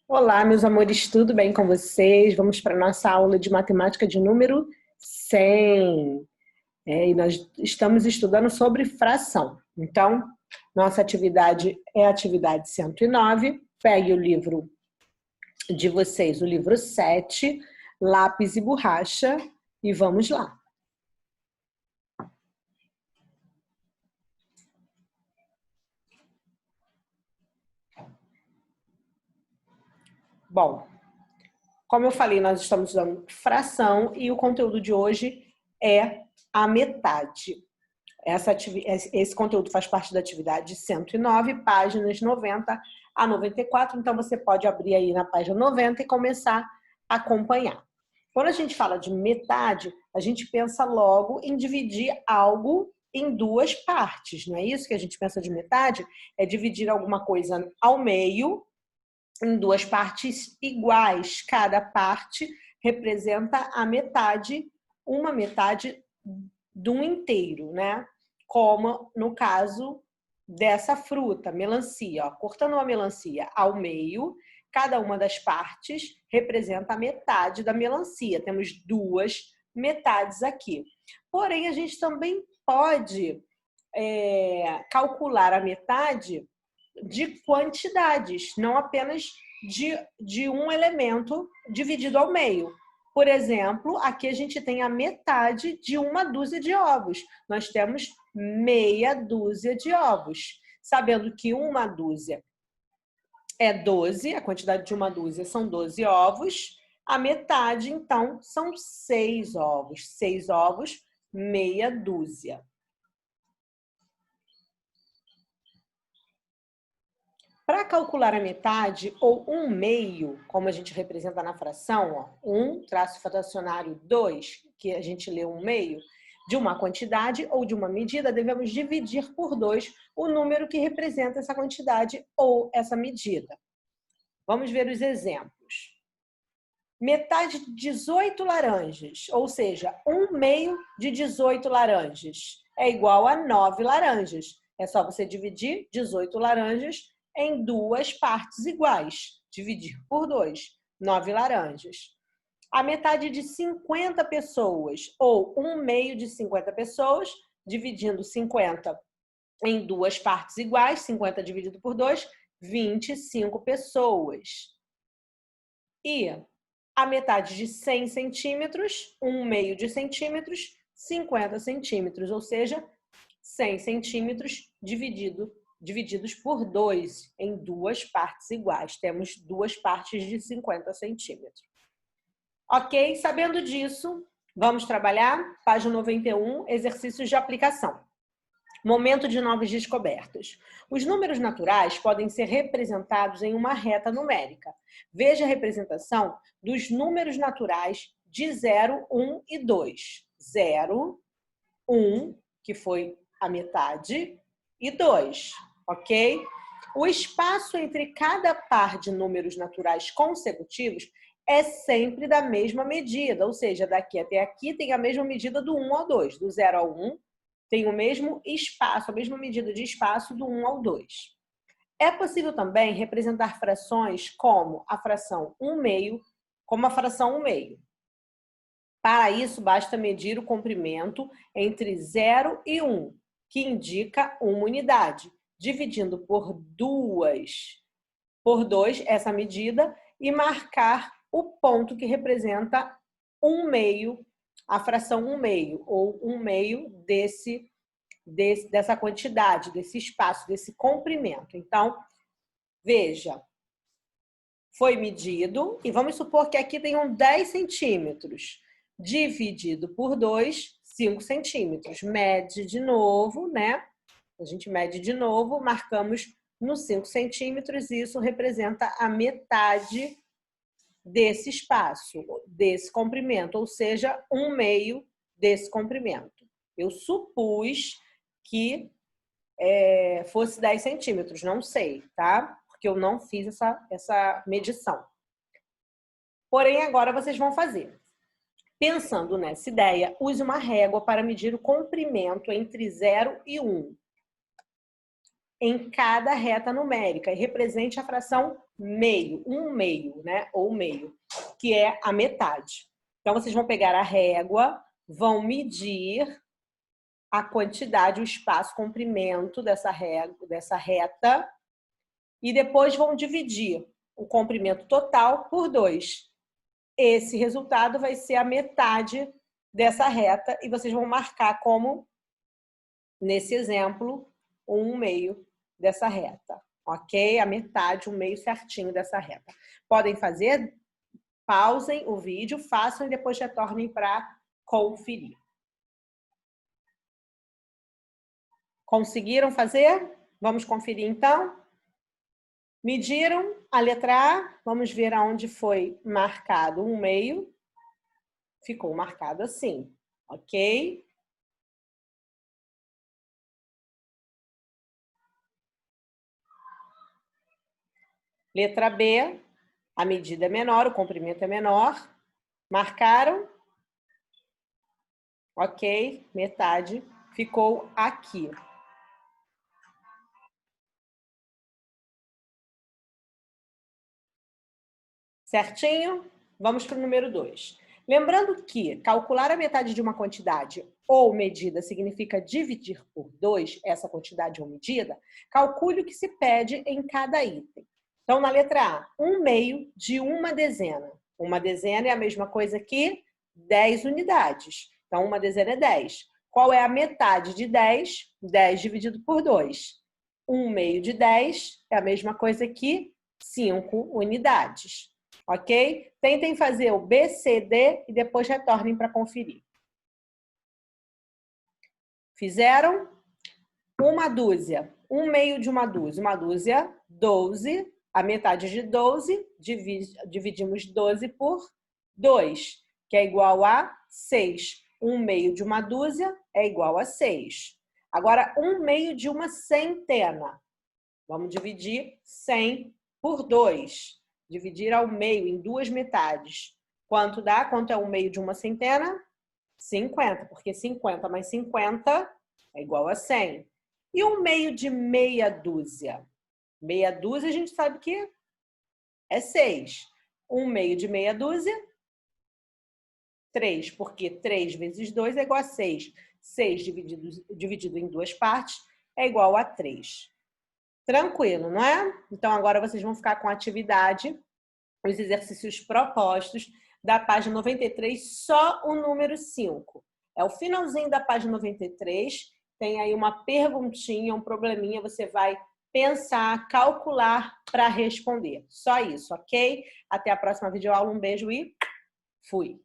Olá, meus amores, tudo bem com vocês? Vamos para a nossa aula de matemática de número 100. E nós estamos estudando sobre fração. Então, nossa atividade é a atividade 109. Pegue o livro de vocês, o livro 7, lápis e borracha, e vamos lá. Bom, como eu falei, nós estamos estudando fração e o conteúdo de hoje é a metade. Esse conteúdo faz parte da atividade 109, páginas 90 a 94, então você pode abrir aí na página 90 e começar a acompanhar. Quando a gente fala de metade, a gente pensa logo em dividir algo em duas partes, não é isso que a gente pensa de metade? É dividir alguma coisa ao meio em duas partes iguais. Cada parte representa a metade, uma metade de um inteiro, né? Como no caso dessa fruta, melancia. Ó. Cortando uma melancia ao meio, cada uma das partes representa a metade da melancia. Temos duas metades aqui. Porém, a gente também pode calcular a metade de quantidades, não apenas de um elemento dividido ao meio. Por exemplo, aqui a gente tem a metade de uma dúzia de ovos. Nós temos meia dúzia de ovos. Sabendo que uma dúzia é 12, a quantidade de uma dúzia são 12 ovos, a metade, então, são 6 ovos. 6 ovos, meia dúzia. Para calcular a metade ou um meio, como a gente representa na fração, ó, 1 traço fracionário 2, que a gente lê um meio, de uma quantidade ou de uma medida, devemos dividir por 2 o número que representa essa quantidade ou essa medida. Vamos ver os exemplos. Metade de 18 laranjas, ou seja, um meio de 18 laranjas, é igual a 9 laranjas. É só você dividir 18 laranjas em duas partes iguais. Dividir por 2, 9 laranjas. A metade de 50 pessoas, ou um meio de 50 pessoas, dividindo 50 em duas partes iguais, 50 dividido por 2, 25 pessoas. E a metade de 100 centímetros, um meio de centímetros, 50 centímetros, ou seja, 100 centímetros divididos por 2, em duas partes iguais. Temos duas partes de 50 centímetros. Ok? Sabendo disso, vamos trabalhar? Página 91, exercícios de aplicação. Momento de novas descobertas. Os números naturais podem ser representados em uma reta numérica. Veja a representação dos números naturais de 0, 1 e 2. 0, 1, que foi a metade, e 2, ok? O espaço entre cada par de números naturais consecutivos é sempre da mesma medida, ou seja, daqui até aqui tem a mesma medida do 1 ao 2, do 0 ao 1, tem o mesmo espaço, a mesma medida de espaço do 1 ao 2. É possível também representar frações como a fração 1/2, como a fração 1/2. Para isso, basta medir o comprimento entre 0 e 1, que indica uma unidade, dividindo por 2 essa medida e marcar o ponto que representa 1/2, a fração 1/2, ou 1/2 dessa quantidade, desse espaço, desse comprimento. Então, veja, foi medido, e vamos supor que aqui tenham 10 centímetros, dividido por 2, 5 centímetros. Mede de novo, né? A gente mede de novo, marcamos nos 5 centímetros, e isso representa a metade desse espaço, desse comprimento, ou seja, 1/2 desse comprimento. Eu supus que fosse 10 centímetros, não sei, tá? Porque eu não fiz essa medição. Porém, agora vocês vão fazer. Pensando nessa ideia, use uma régua para medir o comprimento entre 0 e 1. em cada reta numérica e represente a fração meio, um meio, né? Ou meio, que é a metade. Então, vocês vão pegar a régua, vão medir a quantidade, o espaço, comprimento dessa reta e depois vão dividir o comprimento total por 2. Esse resultado vai ser a metade dessa reta e vocês vão marcar como, nesse exemplo, 1/2 dessa reta, ok? A metade, 1/2 certinho dessa reta. Podem fazer, pausem o vídeo, façam e depois retornem para conferir. Conseguiram fazer? Vamos conferir então? Mediram a letra A, vamos ver aonde foi marcado 1/2. Ficou marcado assim, ok? Letra B, a medida é menor, o comprimento é menor. Marcaram? Ok, metade ficou aqui. Certinho? Vamos para o número 2. Lembrando que calcular a metade de uma quantidade ou medida significa dividir por 2 essa quantidade ou medida, calcule o que se pede em cada item. Então, na letra A, 1/2 de uma dezena. Uma dezena é a mesma coisa que 10 unidades. Então, uma dezena é 10. Qual é a metade de 10? 10 dividido por 2. 1/2 de 10 é a mesma coisa que 5 unidades. Ok? Tentem fazer o B, C, D e depois retornem para conferir. Fizeram? Uma dúzia. 1/2 de uma dúzia. Uma dúzia, 12. A metade de 12, dividimos 12 por 2, que é igual a 6. 1/2 de uma dúzia é igual a 6. Agora, 1/2 de uma centena. Vamos dividir 100 por 2. Dividir ao meio, em 2 metades. Quanto dá? Quanto é 1/2 de uma centena? 50, porque 50 mais 50 é igual a 100. E 1/2 de meia dúzia? Meia dúzia a gente sabe que é 6. 1/2 de meia dúzia? 3, porque 3 vezes 2 é igual a 6. 6 dividido em 2 partes é igual a 3. Tranquilo, não é? Então, agora vocês vão ficar com a atividade, os exercícios propostos da página 93, só o número 5. É o finalzinho da página 93, tem aí uma perguntinha, um probleminha, você vai pensar, calcular para responder. Só isso, ok? Até a próxima videoaula, um beijo e fui!